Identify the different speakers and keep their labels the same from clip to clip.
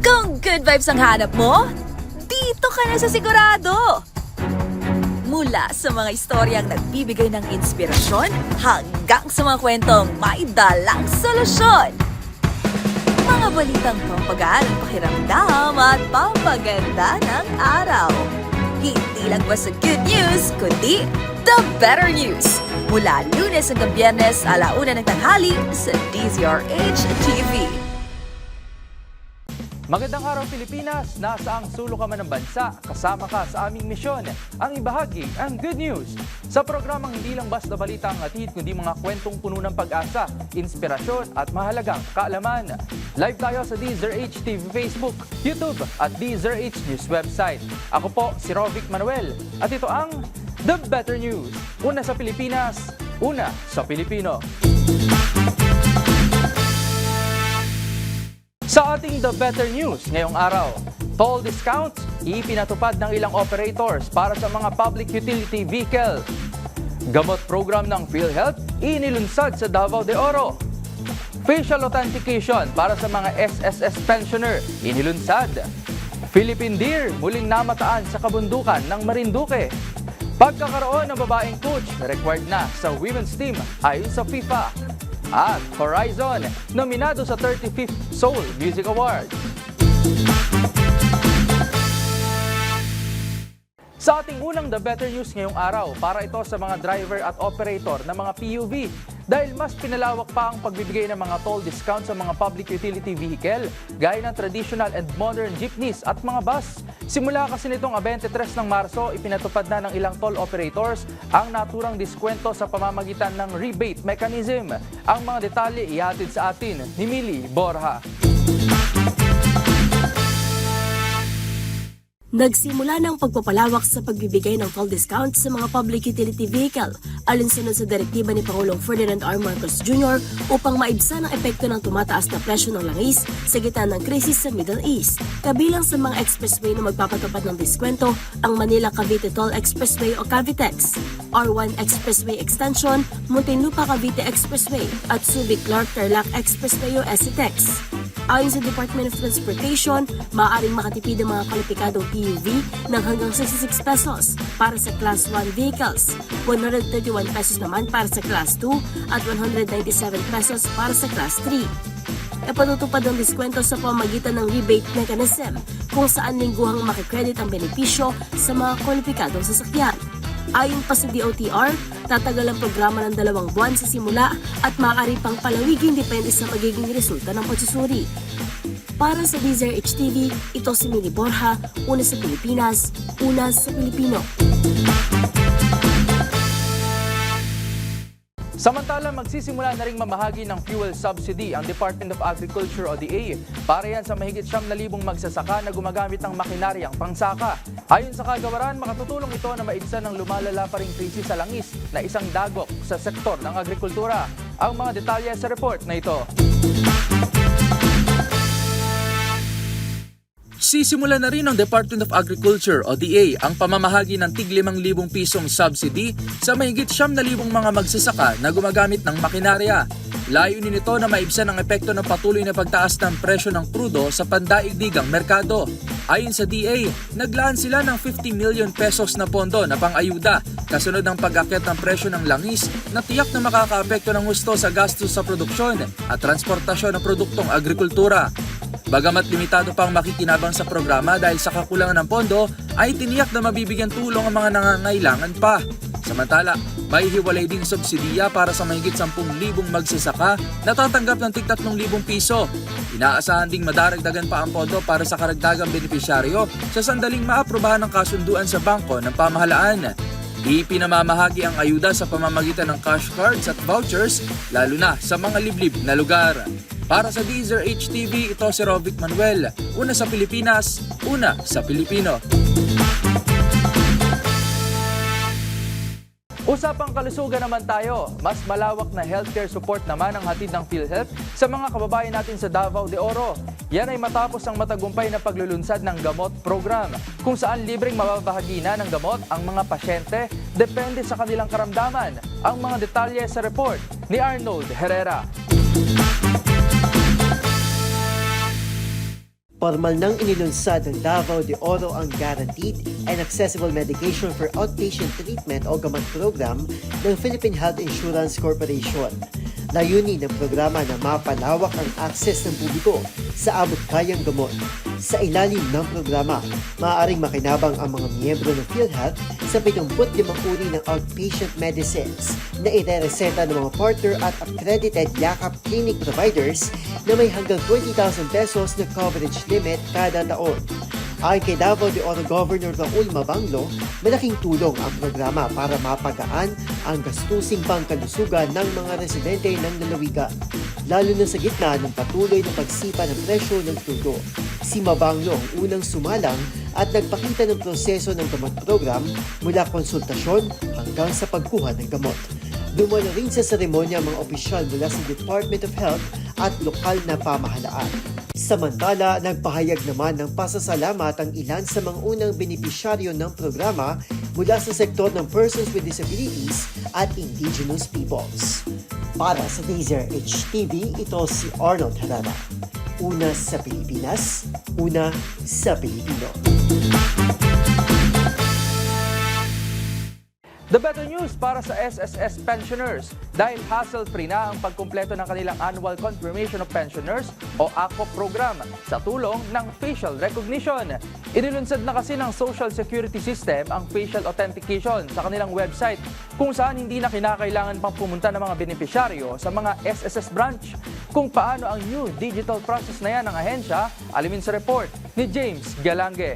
Speaker 1: Kung good vibes ang hanap mo, dito ka na sa sigurado! Mula sa mga istoryang nagbibigay ng inspirasyon hanggang sa mga kwentong may dalang solusyon. Mga balitang pampagaan ang pakiramdam at pampaganda ng araw. Hindi lang basta good news, kundi the better news. Mula Lunes hanggang Biyernes, 1:00 ng tanghali sa DZRH TV.
Speaker 2: Magandang araw Pilipinas! Nasaang sulok ka man ng bansa, kasama ka sa aming misyon, ang ibahagi ang good news. Sa programang hindi lang basta balita ang hatid, kundi mga kwentong puno ng pag-asa, inspirasyon at mahalagang kaalaman. Live tayo sa DZRH TV Facebook, YouTube at DZRH News website. Ako po si Rovic Manuel at ito ang The Better News. Una sa Pilipinas, una sa Pilipino. Sa ating The Better News ngayong araw, toll discounts ipinatupad ng ilang operators para sa mga public utility vehicle. Gamot program ng PhilHealth inilunsad sa Davao de Oro. Facial authentication para sa mga SSS pensioner inilunsad. Philippine Deer muling namataan sa kabundukan ng Marinduque. Pagkakaroon ng babaeng coach na required na sa women's team ayon sa FIFA. At Horizon, nominado sa 35th Seoul Music Awards. Sa ating unang The Better News ngayong araw, para ito sa mga driver at operator ng mga PUV dahil mas pinalawak pa ang pagbibigay ng mga toll discount sa mga public utility vehicle gaya ng traditional and modern jeepneys at mga bus. Simula kasi nitong 23 ng Marso, ipinatupad na ng ilang toll operators ang naturang diskwento sa pamamagitan ng rebate mechanism. Ang mga detalye ihatid sa atin ni Mili Borja.
Speaker 3: Nagsimula ng pagpapalawak sa pagbibigay ng toll discount sa mga public utility vehicle alinsunod sa direktiba ni Pangulong Ferdinand R. Marcos Jr. upang maibsan ang epekto ng tumataas na presyo ng langis sa gitna ng krisis sa Middle East. Kabilang sa mga expressway na magpapatupad ng diskwento ang Manila-Cavite Toll Expressway o Cavitex, R1 Expressway Extension, Muntinlupa-Cavite Expressway at Subic-Clark-Tarlac Expressway o SCTEX. Ayon sa Department of Transportation, maaaring makatipid ang mga kwalipikadong PUV ng hanggang 66 pesos para sa Class 1 vehicles, 131 pesos naman para sa Class 2 at 197 pesos para sa Class 3. Ipatutupad ang diskwento sa pamamagitan ng rebate mechanism kung saan lingguhang makikredit ang benepisyo sa mga kwalipikadong sasakyan. Ayon pa sa DOTR, tatagal ang programa ng 2 buwan sa simula at maaari pang palawigin depende sa magiging resulta ng pagsusuri. Para sa DZRH TV, ito si Mili Borja, una sa Pilipinas, una sa Pilipino.
Speaker 2: Samantala, magsisimula na ring mamahagi ng fuel subsidy ang Department of Agriculture o DA para yan sa mahigit 9,000 magsasaka na gumagamit ng makinaryang pangsaka. Ayon sa kagawaran, makatutulong ito na maibsan ng lumalala pa ring krisis sa langis na isang dagok sa sektor ng agrikultura. Ang mga detalye sa report na ito. Sisimula na rin ng Department of Agriculture o DA ang pamamahagi ng tig 5,000 pisong subsidy sa mahigit 9,000 mga magsasaka na gumagamit ng makinarya. Layunin nito na maibsan ang epekto ng patuloy na pagtaas ng presyo ng krudo sa pandaigdigang merkado. Ayon sa DA, naglaan sila ng 50 million pesos na pondo na pang-ayuda kasunod ng pag-akyat ng presyo ng langis na tiyak na makakaapekto ng husto sa gastos sa produksyon at transportasyon ng produktong agrikultura. Bagamat limitado pang makikinabang sa programa dahil sa kakulangan ng pondo, ay tiniyak na mabibigyan tulong ang mga nangangailangan pa. Samantala, may hiwalay ding subsidiya para sa mahigit 10,000 magsasaka na tatanggap ng tig 3,000 piso. Inaasahan ding madaragdagan pa ang pondo para sa karagdagang benepisyaryo sa sandaling maaprubahan ng kasunduan sa bangko ng pamahalaan. Ipinamamahagi ang ayuda sa pamamagitan ng cash cards at vouchers, lalo na sa mga liblib na lugar. Para sa DZRH TV, ito si Rovic Manuel. Una sa Pilipinas, una sa Pilipino. Usapang kalusugan naman tayo. Mas malawak na healthcare support naman ang hatid ng PhilHealth sa mga kababayan natin sa Davao de Oro. Yan ay matapos ang matagumpay na paglulunsad ng gamot program, kung saan libreng mababahagi na ng gamot ang mga pasyente depende sa kanilang karamdaman. Ang mga detalye sa report ni Arnold Herrera.
Speaker 4: Formal nang inilunsad ng Davao de Oro ang Guaranteed and Accessible Medication for Outpatient Treatment o GAMAT program ng Philippine Health Insurance Corporation. Layunin ng programa na mapalawak ang access ng publiko sa abot-kayang gamot. Sa ilalim ng programa, maaaring makinabang ang mga miyembro ng PhilHealth sa 75 uri ng outpatient medicines na irereseta ng mga partner at accredited yakap clinic providers na may hanggang 20,000 pesos na coverage limit kada taon. Ayon kay Davao de Oro Governor Raul Mabanglo, malaking tulong ang programa para mapagaan ang gastusing pangkalusugan ng mga residente ng lalawigan, lalo na sa gitna ng patuloy na pagsipa ng presyo ng tudo. Si Mabanglo ang unang sumalang at nagpakita ng proseso ng gamot program mula konsultasyon hanggang sa pagkuha ng gamot. Dumalo rin sa seremonya ang mga opisyal mula sa Department of Health at lokal na pamahalaan. Samantala, nagpahayag naman ng pasasalamat ang ilan sa mga unang benepisyaryo ng programa mula sa sektor ng persons with disabilities at indigenous peoples. Para sa Deezer HTV, ito si Arnold Herrera. Una sa Pilipinas, una sa Pilipino.
Speaker 2: The better news para sa SSS pensioners dahil hassle-free na ang pagkumpleto ng kanilang Annual Confirmation of Pensioners o ACOP program sa tulong ng facial recognition. Inilunsad na kasi ng Social Security System ang facial authentication sa kanilang website kung saan hindi na kinakailangan pang pumunta ng mga benepisyaryo sa mga SSS branch. Kung paano ang new digital process na yan ng ahensya, alamin sa report ni James Galange.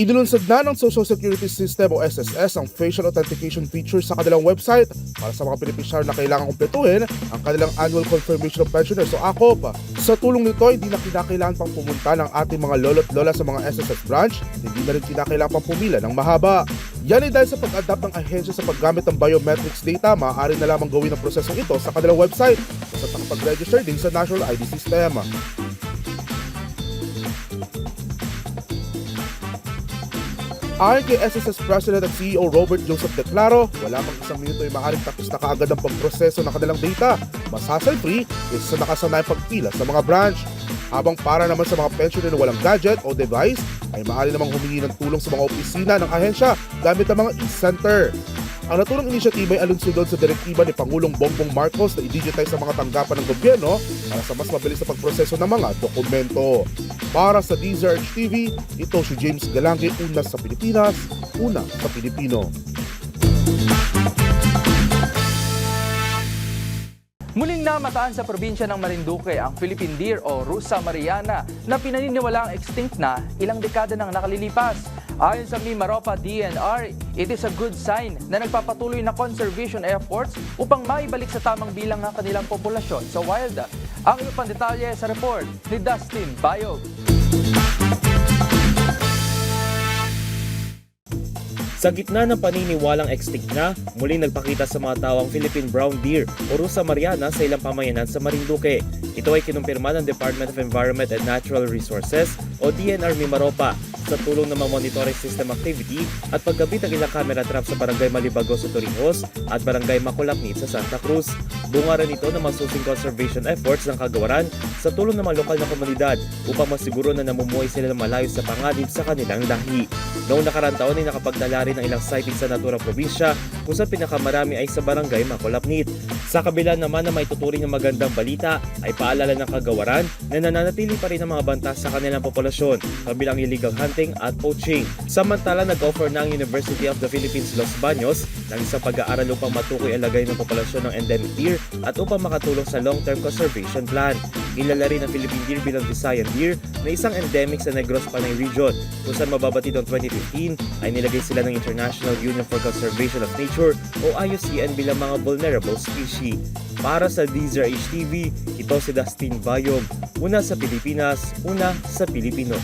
Speaker 5: Inilunsad na ng Social Security System o SSS ang facial authentication feature sa kanilang website para sa mga benepisyaryo na kailangang kumpletuhin ang kanilang Annual Confirmation of Pensioners o ACOP. Sa tulong nito, hindi na kinakailangan pang pumunta ng ating mga lolo't lola sa mga SSS branch, hindi na rin kinakailangan pang pumila ng mahaba. Yan ay dahil sa pag-adapt ng ahensya sa paggamit ng biometrics data, maaari na lamang gawin ang prosesong ito sa kanilang website sa nakapag-register din sa National ID System. Ayon kay SSS President at CEO Robert Joseph Declaro, wala pang isang minuto ay maaaring tapos na kaagad ang pagproseso ng kanilang data. Mas hassle-free kaysa sa nakasanayang pagpila sa mga branch. Habang para naman sa mga pensioner na walang gadget o device, ay maaari namang humingi ng tulong sa mga opisina ng ahensya gamit ang mga e-center. Ang naturang inisyatiba ay alunsod sa direktiba ni Pangulong Bongbong Marcos na i-digitize sa mga tanggapan ng gobyerno para sa mas mabilis na pagproseso ng mga dokumento. Para sa Deezer TV, ito si James Galange, una sa Pilipinas, una sa Pilipino.
Speaker 2: Muling namataan sa probinsya ng Marinduque ang Philippine deer o Rusa mariana na pinaniniwalaang extinct na ilang dekada nang nakalilipas. Ayon sa Mimaropa DNR, it is a good sign na nagpapatuloy na conservation efforts upang maibalik sa tamang bilang ang kanilang populasyon sa wild. Ang iba pang detalye sa report ni Dustin Bayog.
Speaker 6: Sa gitna ng paniniwalang extinct na, muling nagpakita sa mga tao ang Philippine brown deer o Rusa mariana sa ilang pamayanan sa Marinduque. Ito ay kinumpirma ng Department of Environment and Natural Resources o DNR Mimaropa sa tulong ng mga monitoring system activity at pagkabit ng ilang camera trap sa Barangay Malibago sa Torrijos at Barangay Makulapnit sa Santa Cruz. Bunga rin ito ng masusing conservation efforts ng kagawaran sa tulong ng mga lokal na komunidad upang masiguro na namumuhay sila ng malayo sa panganib sa kanilang lahi. Noong nakarang taon ay nakapagdala rin ng ilang sightings sa naturang probinsya kung saan pinakamarami ay sa Barangay Makulapnit. Sa kabila naman na may tuturing ng magandang balita ay paalala ng kagawaran na nananatili pa rin ang mga banta sa kanilang populasyon kabilang illegal hunting at poaching. Samantala, nag-offer na ang University of the Philippines Los Baños ng isang pag-aaral upang matukoy ang lagay ng populasyon ng endemic deer at upang makatulong sa long-term conservation plan. Kilala rin ang Philippine deer bilang Visayan deer na isang endemic sa Negros Panay region kung saan mababatid noong 2015 ay nilagay sila ng International Union for Conservation of Nature o IUCN bilang mga vulnerable species. Para sa Deezer HTV, ito si Dustin Bayog, una sa Pilipinas, una sa Pilipino.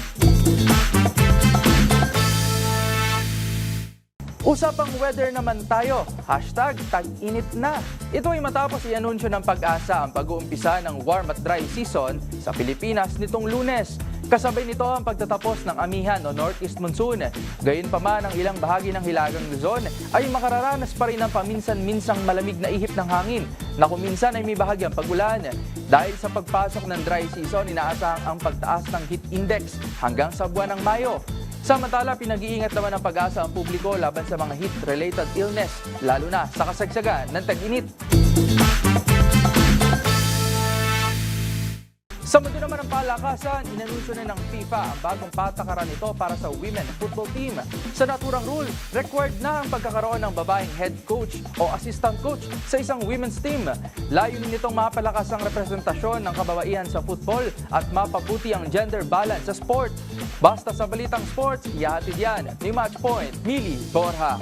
Speaker 2: Usapang weather naman tayo, hashtag tag-init na. Ito ay matapos i-anunsyo ng Pag-asa ang pag-uumpisa ng warm at dry season sa Pilipinas nitong Lunes. Kasabay nito ang pagtatapos ng amihan o northeast monsoon. Gayunpaman ang ilang bahagi ng Hilagang Luzon ay makararanas pa rin ng paminsan-minsang malamig na ihip ng hangin na kuminsan ay may bahagyang pag-ulan. Dahil sa pagpasok ng dry season, inaasahang ang pagtaas ng heat index hanggang sa buwan ng Mayo. Samantala, pinag-iingat naman ng pag-asa ang publiko laban sa mga heat-related illness, lalo na sa kasagsagan ng tag-init. Sa mundo naman ng palakasan, inanunsyo na ng FIFA ang bagong patakaran nito para sa women football team. Sa naturang rule, required na ang pagkakaroon ng babaeng head coach o assistant coach sa isang women's team. Layunin nitong mapalakas ang representasyon ng kababaihan sa football at mapabuti ang gender balance sa sport. Basta sa Balitang Sports, ihahatid yan ni Matchpoint, Mili Borja.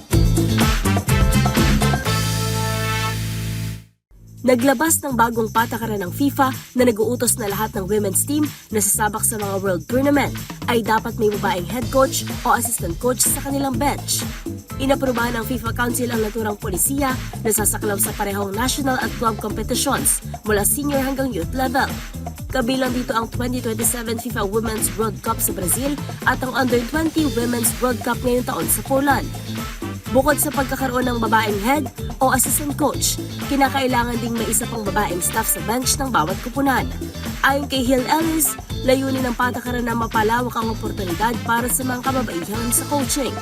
Speaker 3: Naglabas ng bagong patakaran ng FIFA na nag-uutos na lahat ng women's team na sasabak sa mga World Tournament ay dapat may babaeng head coach o assistant coach sa kanilang bench. Inaprubahan ng FIFA Council ang naturang polisiya na sasaklaw sa parehong national at club competitions mula senior hanggang youth level. Kabilang dito ang 2027 FIFA Women's World Cup sa Brazil at ang Under-20 Women's World Cup ngayong taon sa Poland. Bukod sa pagkakaroon ng babaeng head o assistant coach, kinakailangan ding may isa pang babaeng staff sa bench ng bawat kupunan. Ayon kay Hill Ellis, layunin ng patakaran na mapalawak ang oportunidad para sa mga kababaihan sa coaching.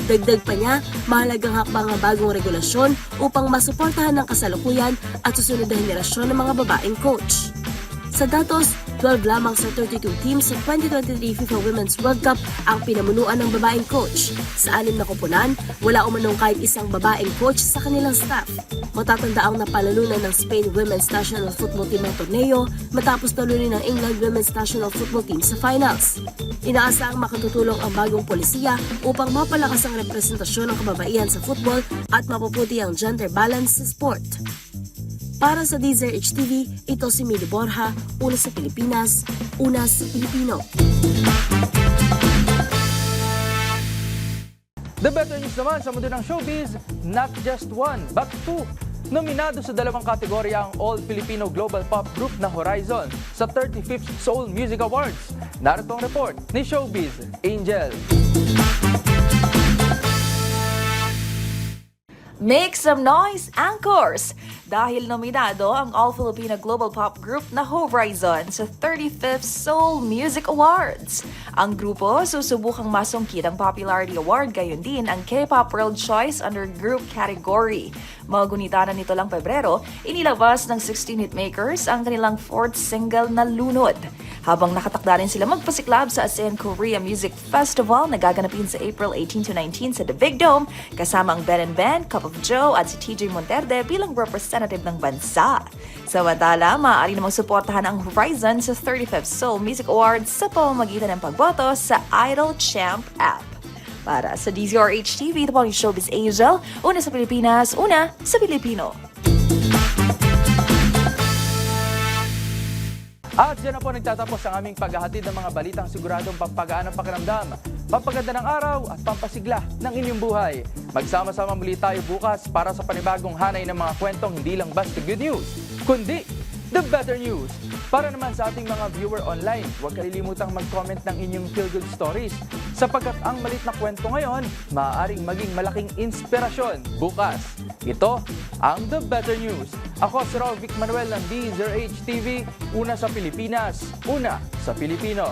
Speaker 3: Dagdag pa niya, mahalagang hakbang ang bagong regulasyon upang masuportahan ng kasalukuyan at susunod na henerasyon ng mga babaeng coach. Sa datos, 12 lamang sa 32 teams sa 2023 FIFA Women's World Cup ang pinamunuan ng babaeng coach. Sa 6 na kupunan, wala umanong kahit isang babaeng coach sa kanilang staff. Matatanda ang napalalunan ng Spain Women's National Football Team ang torneo matapos talunin ng England Women's National Football Team sa finals. Inaasahang makatutulong ang bagong polisiya upang mapalakas ang representasyon ng kababaihan sa football at mapuputi ang gender balance sa sport. Para sa DZRH TV, ito si Mili Borja, una sa Pilipinas, una sa Pilipino.
Speaker 2: The better news naman sa mundo ng showbiz, not just one, but two. Nominado sa 2 kategorya ang All-Filipino Global Pop Group na Horizon sa 35th Seoul Music Awards. Narito ang report ni Showbiz Angel.
Speaker 1: Make some noise, anchors! Dahil nominado ang All-Filipino Global Pop Group na Horizon sa 35th Seoul Music Awards. Ang grupo susubukang masungkit ang Popularity Award, gayon din ang K-Pop World Choice under Group category. Magunita na nito lang Pebrero, inilabas ng 16 hitmakers ang kanilang 4th single na Lunod. Habang nakatakda rin sila magpasiklab sa ASEAN Korea Music Festival na gaganapin sa April 18 to 19 sa The Big Dome, kasama ang Ben & Ben, Cup of Joe at si TJ Monterde bilang representative ng bansa. Samantala, maaari namang suportahan ang Horizon sa 35th Seoul Music Awards sa pamamagitan ng pagboto sa Idol Champ app. Para sa DZRH TV, ito po ang Showbiz Angel, una sa Pilipinas, una sa Pilipino.
Speaker 2: At dyan na po nagtatapos ang aming paghahatid ng mga balitang siguradong pampagaan ng pakiramdam, pampaganda ng araw at pampasigla ng inyong buhay. Magsama-sama muli tayo bukas para sa panibagong hanay ng mga kwentong hindi lang basta good news, kundi the better news. Para naman sa ating mga viewer online, huwag kalilimutang mag-comment ng inyong feel-good stories sapagkat ang malit na kwento ngayon, maaaring maging malaking inspirasyon bukas. Ito ang The Better News. Ako si Vic Manuel ng DZRH TV, una sa Pilipinas, una sa Pilipino.